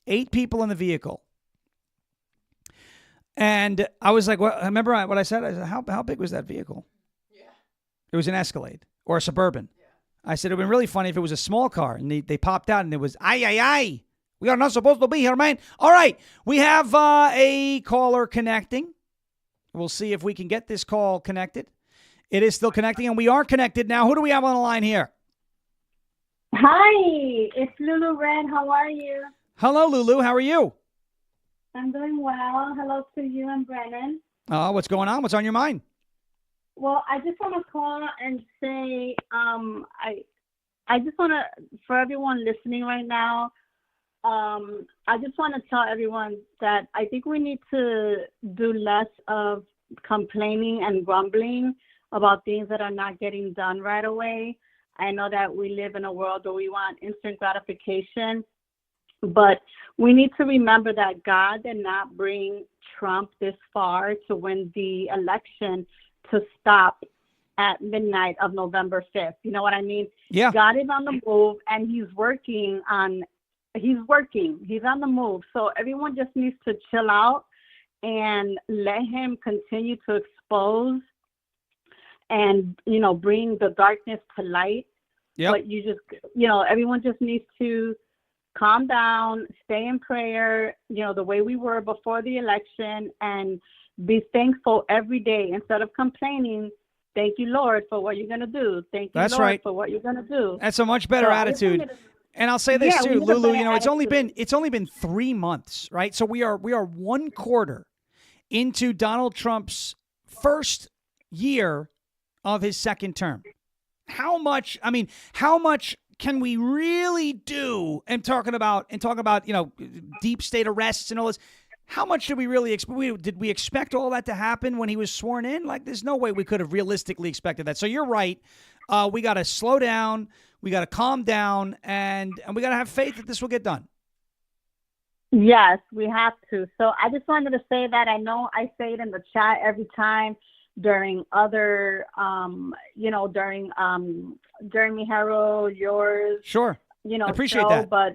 8 people in the vehicle. And I was like, well, remember what I said? I said, how big was that vehicle? Yeah. It was an Escalade or a Suburban. Yeah. I said, it would have been really funny if it was a small car. And they popped out and it was, ay. We are not supposed to be here, man. All right. We have a caller connecting. We'll see if we can get this call connected. It is still connecting, and we are connected now. Who do we have on the line here? Hi, it's Lulu Red. How are you? Hello, Lulu. How are you? I'm doing well. Hello to you and Brennan. What's going on? What's on your mind? Well, I just want to call and say I just want to, for everyone listening right now, I just want to tell everyone that I think we need to do less of complaining and grumbling about things that are not getting done right away. I know that we live in a world where we want instant gratification, but we need to remember that God did not bring Trump this far to win the election to stop at midnight of November 5th. You know what I mean? Yeah. God is on the move, and he's on the move. So everyone just needs to chill out and let him continue to expose and, bring the darkness to light. Yep. But you just, everyone just needs to calm down, stay in prayer, the way we were before the election, and be thankful every day instead of complaining. Thank you, Lord, for what you're going to do. Thank you, That's Lord, right. for what you're going to do. That's a much better attitude. And I'll say this too, Lulu, it's only been 3 months, right? So we are 1 quarter into Donald Trump's first year of his second term. How much can we really do? And talk about deep state arrests and all this. How much should we really expect? Did we expect all that to happen when he was sworn in? Like, there's no way we could have realistically expected that. So you're right. We got to slow down. We got to calm down, and we got to have faith that this will get done. Yes, we have to. So I just wanted to say that. I know I say it in the chat every time during other, during Jeremy Harrell, yours. Sure. I appreciate show, that. But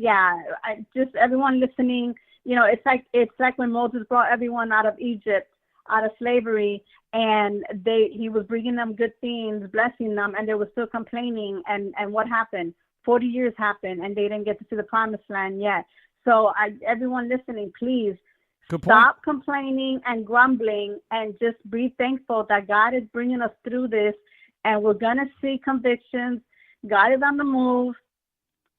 I just everyone listening. It's like when Moses brought everyone out of Egypt, out of slavery, and he was bringing them good things, blessing them, and they were still complaining. And what happened? 40 years happened, and they didn't get to see the promised land yet. So everyone listening, please stop complaining and grumbling, and just be thankful that God is bringing us through this, and we're going to see convictions. God is on the move,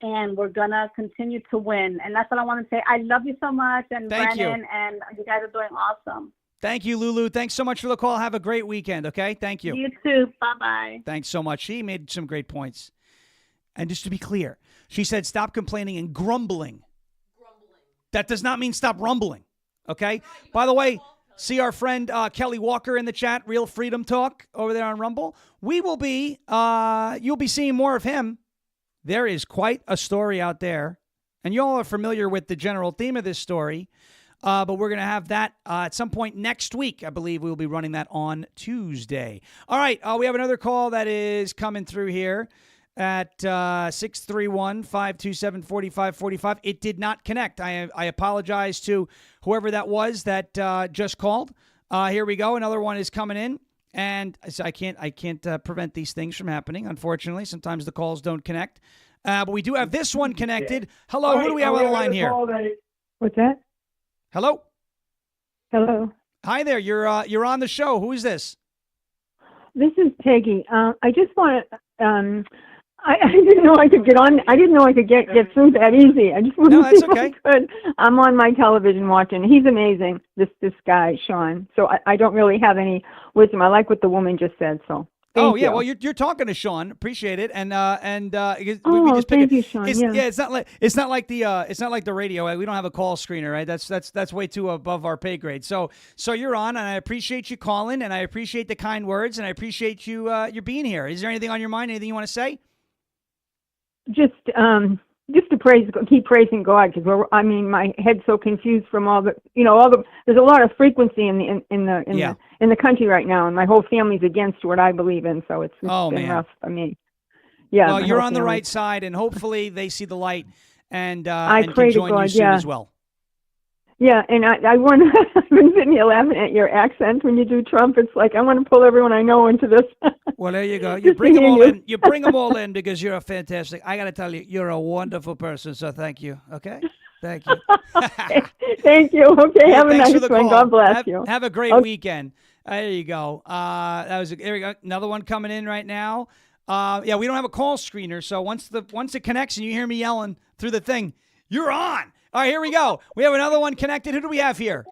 and we're going to continue to win. And that's all I want to say. I love you so much, and Brennan, and you guys are doing awesome. Thank you, Lulu. Thanks so much for the call. Have a great weekend, okay? Thank you. You too. Bye-bye. Thanks so much. She made some great points. And just to be clear, she said stop complaining and grumbling. That does not mean stop rumbling, okay? By the way, see our friend Kelly Walker in the chat, Real Freedom Talk, over there on Rumble. We will be, you'll be seeing more of him. There is quite a story out there, and you all are familiar with the general theme of this story. But we're going to have that at some point next week. I believe we will be running that on Tuesday. All right. We have another call that is coming through here at 631-527-4545. It did not connect. I apologize to whoever that was that just called. Here we go. Another one is coming in. And I can't prevent these things from happening, unfortunately. Sometimes the calls don't connect. But we do have this one connected. Hello, who do we have on the line here? What's that? Hello? Hello. Hi there. You're on the show. Who is this? This is Peggy. I just want to. I didn't know I could get on. I didn't know I could get through that easy. I just wanted to see if I could. I'm on my television watching. He's amazing. This guy, Sean. So I don't really have any wisdom. I like what the woman just said. So. Thank you. Well, you're talking to Sean. Appreciate it, and we just thank you, Sean. It's not like the radio. We don't have a call screener, right? That's way too above our pay grade. So you're on, and I appreciate you calling, and I appreciate the kind words, and I appreciate you being here. Is there anything on your mind? Anything you want to say? Just to keep praising God, because my head's so confused from all the there's a lot of frequency in the country right now, and my whole family's against what I believe in, so it's been rough for me. Yeah. Well, you're on the right side, and hopefully they see the light and I can pray to join God, you soon as well. Yeah, and I want to. I've been sitting here laughing at your accent when you do Trump. It's like I want to pull everyone I know into this. Well, there you go. You bring them all in. You bring them all in because you're a fantastic. I got to tell you, you're a wonderful person. So thank you. Okay, thank you. Thank you. Okay, have a nice one. God bless you. Have a great weekend. There you go. There we go. Another one coming in right now. We don't have a call screener, so once it connects and you hear me yelling through the thing, you're on. All right, here we go. We have another one connected. Who do we have here?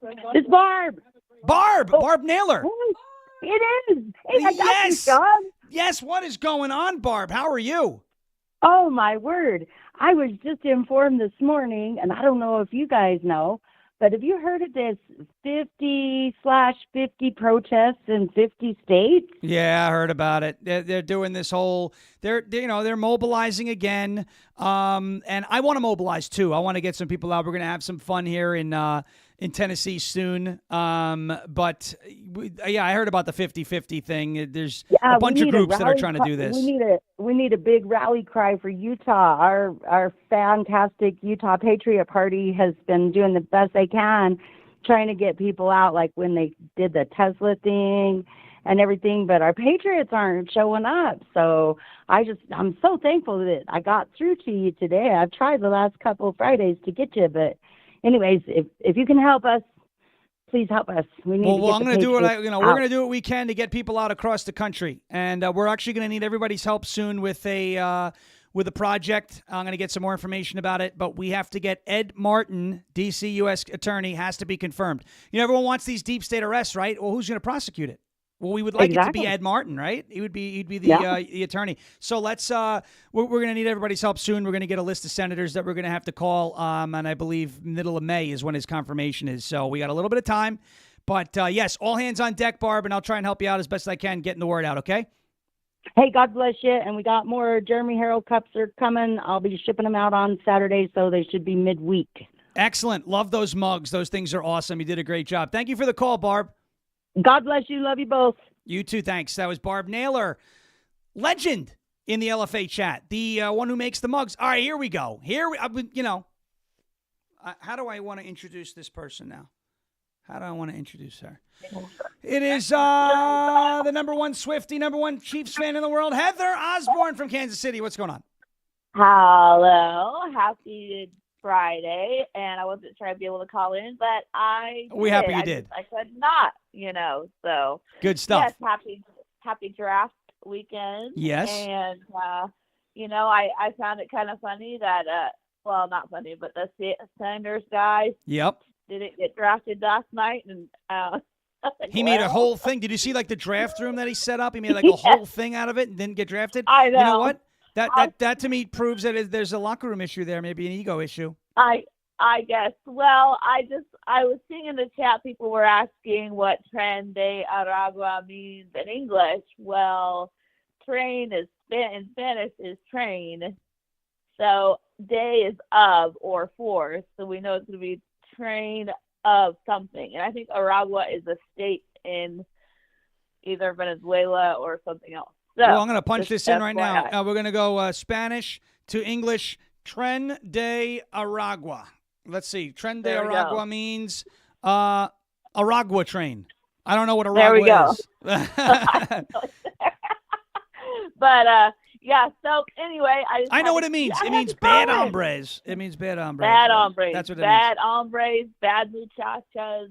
It's Barb. Barb Naylor. It is. Hey, I got Yes. you, John. Yes, what is going on, Barb? How are you? Oh, my word. I was just informed this morning, and I don't know if you guys know, but have you heard of this 50/50 protests in 50 states? Yeah, I heard about it. They're doing this whole. They're mobilizing again, and I want to mobilize too. I want to get some people out. We're going to have some fun here in Tennessee soon. But I heard about the 50/50 thing. There's a bunch of groups that are trying to do this. We need a big rally cry for Utah. Our fantastic Utah Patriot Party has been doing the best they can, trying to get people out, like when they did the Tesla thing and everything, but our Patriots aren't showing up. So I'm so thankful that I got through to you today. I've tried the last couple of Fridays to get you, but anyways, if you can help us, please help us. We need to get I'm going to do we're going to do what we can to get people out across the country, and we're actually going to need everybody's help soon with a project. I'm going to get some more information about it, but we have to get Ed Martin, D.C. U.S. Attorney, has to be confirmed. Everyone wants these deep state arrests, right? Well, who's going to prosecute it? Well, we would like it to be Ed Martin, right? He'd be the attorney. So let's we're going to need everybody's help soon. We're going to get a list of senators that we're going to have to call, and I believe middle of May is when his confirmation is. So we got a little bit of time, but yes, all hands on deck, Barb, and I'll try and help you out as best I can getting the word out. Okay. Hey, God bless you. And we got more Jeremy Herald cups are coming. I'll be shipping them out on Saturday, so they should be midweek. Excellent. Love those mugs. Those things are awesome. You did a great job. Thank you for the call, Barb. God bless you. Love you both. You too. Thanks. That was Barb Naylor, legend in the LFA chat, the one who makes the mugs. All right, here we go. How do I want to introduce this person now? How do I want to introduce her? It is the number one Swiftie, number one Chiefs fan in the world, Heather Osborne from Kansas City. What's going on? Hello. Happy Friday. And I wasn't sure I'd be able to call in, but we're happy you did. I could not, so. Good stuff. Yes, happy draft weekend. Yes. And, I found it kind of funny that, not funny, but the Sanders guy. Yep. Didn't get drafted last night, and he made a whole thing. Did you see the draft room that he set up? He made a whole thing out of it and didn't get drafted. I know. You know what? That to me proves that there's a locker room issue there, maybe an ego issue. I guess. Well, I was seeing in the chat people were asking what Tren De Aragua means in English. Well, train in Spanish is train, so day is of or for, so we know it's going to be train of something. And I think Aragua is a state in either Venezuela or something else. So, well, I'm going to punch this in right FYI. now. We're going to go Spanish to English. Tren De Aragua. Let's see. Tren De Aragua means Aragua train. I don't know what Aragua is. But, yeah, so anyway. I know what it means. It means bad hombres. It means bad hombres. Bad hombres. That's what it bad means. Hombres, bad muchachos,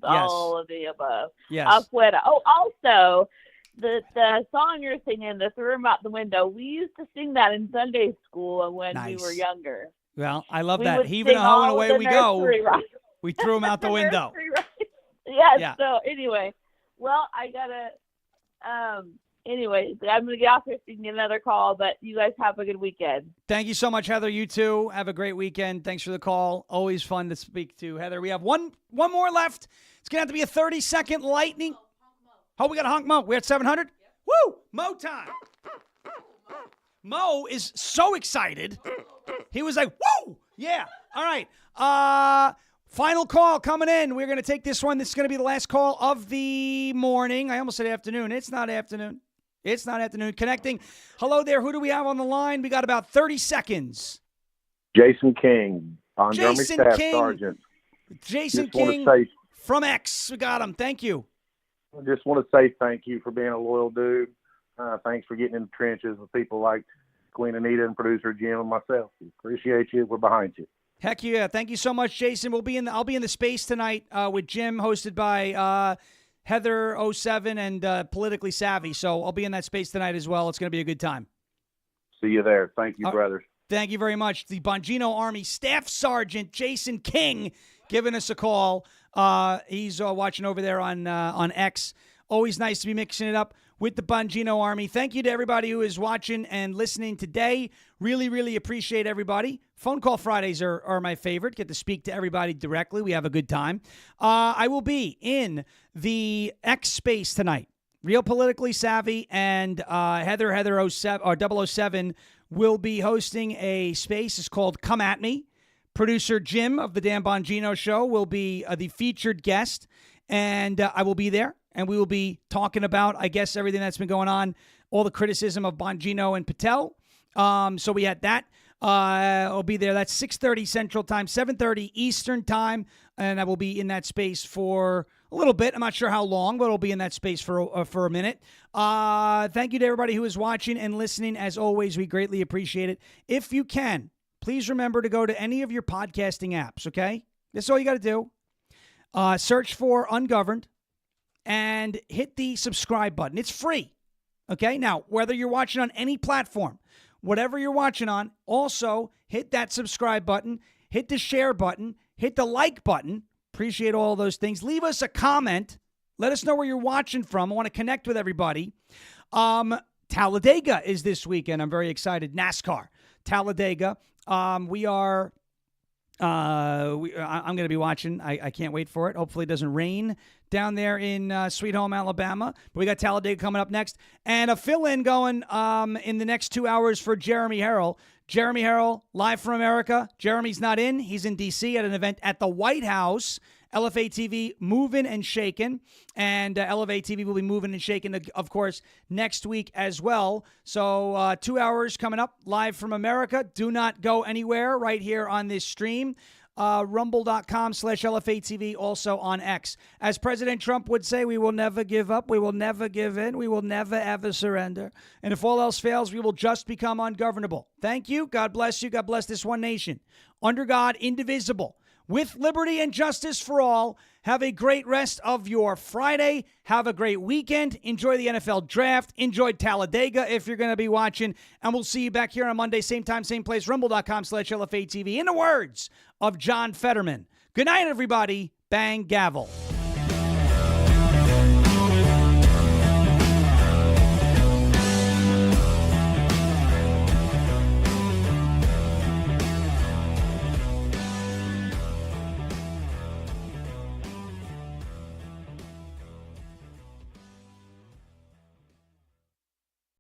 all of the above. Yes. Afuera. Oh, also, the song you're singing, the Threw 'Em Out the Window, we used to sing that in Sunday school when we were younger. Well, I love We that. would Heave and a sing hoe and all away the we go. nursery rhymes. We threw him out the window. Yes. Yeah. So anyway, well, I gotta. Anyway, I'm gonna get off here so you can get another call. But you guys have a good weekend. Thank you so much, Heather. You too. Have a great weekend. Thanks for the call. Always fun to speak to Heather. We have one more left. It's gonna have to be a 30-second lightning. Oh, we got a honk Mo. We're at 700. Woo! Mo time. Mo is so excited. He was like, woo! Yeah. All right. Final call coming in. We're going to take this one. This is going to be the last call of the morning. I almost said afternoon. It's not afternoon. It's not afternoon. Connecting. Hello there. Who do we have on the line? We got about 30 seconds. Jason King, Montgomery Jason Staff King. Sergeant. Jason Just wanna King say- from X. We got him. Thank you. I just want to say thank you for being a loyal dude. Thanks for getting in the trenches with people like Queen Anita and producer Jim and myself. We appreciate you. We're behind you. Heck yeah. Thank you so much, Jason. I'll be in the space tonight with Jim, hosted by Heather 07 and Politically Savvy. So I'll be in that space tonight as well. It's going to be a good time. See you there. Thank you, brothers. Thank you very much. The Bongino Army Staff Sergeant Jason King giving us a call. He's watching over there on X. Always nice to be mixing it up with the Bongino Army. Thank you to everybody who is watching and listening today. Really, really appreciate everybody. Phone call Fridays are my favorite. Get to speak to everybody directly. We have a good time. I will be in the X space tonight. Real Politically Savvy and Heather 07 or 007 will be hosting a space. It's called Come At Me. Producer Jim of the Dan Bongino Show will be the featured guest, and I will be there, and we will be talking about, I guess, everything that's been going on, all the criticism of Bongino and Patel. So we had that. I'll be there. That's 6:30 Central Time, 7:30 Eastern Time, and I will be in that space for a little bit. I'm not sure how long, but I'll be in that space for a minute. Thank you to everybody who is watching and listening. As always, we greatly appreciate it. If you can, please remember to go to any of your podcasting apps, okay? That's all you got to do. Search for Ungoverned and hit the subscribe button. It's free, okay? Now, whether you're watching on any platform, whatever you're watching on, also hit that subscribe button, hit the share button, hit the like button. Appreciate all those things. Leave us a comment. Let us know where you're watching from. I want to connect with everybody. Talladega is this weekend. I'm very excited. NASCAR, Talladega. I'm going to be watching. I can't wait for it. Hopefully it doesn't rain down there in Sweet Home, Alabama. But we got Talladega coming up next. And a fill-in going in the next 2 hours for Jeremy Harrell. Jeremy Harrell, live from America. Jeremy's not in. He's in D.C. at an event at the White House. LFA TV moving and shaking. And LFA TV will be moving and shaking, of course, next week as well. So 2 hours coming up live from America. Do not go anywhere right here on this stream. Rumble.com/LFA TV, also on X. As President Trump would say, we will never give up. We will never give in. We will never, ever surrender. And if all else fails, we will just become ungovernable. Thank you. God bless you. God bless this one nation. Under God, indivisible, with liberty and justice for all. Have a great rest of your Friday. Have a great weekend. Enjoy the NFL draft. Enjoy Talladega if you're going to be watching. And we'll see you back here on Monday, same time, same place, rumble.com/LFA TV. In the words of John Fetterman. Good night, everybody. Bang, gavel.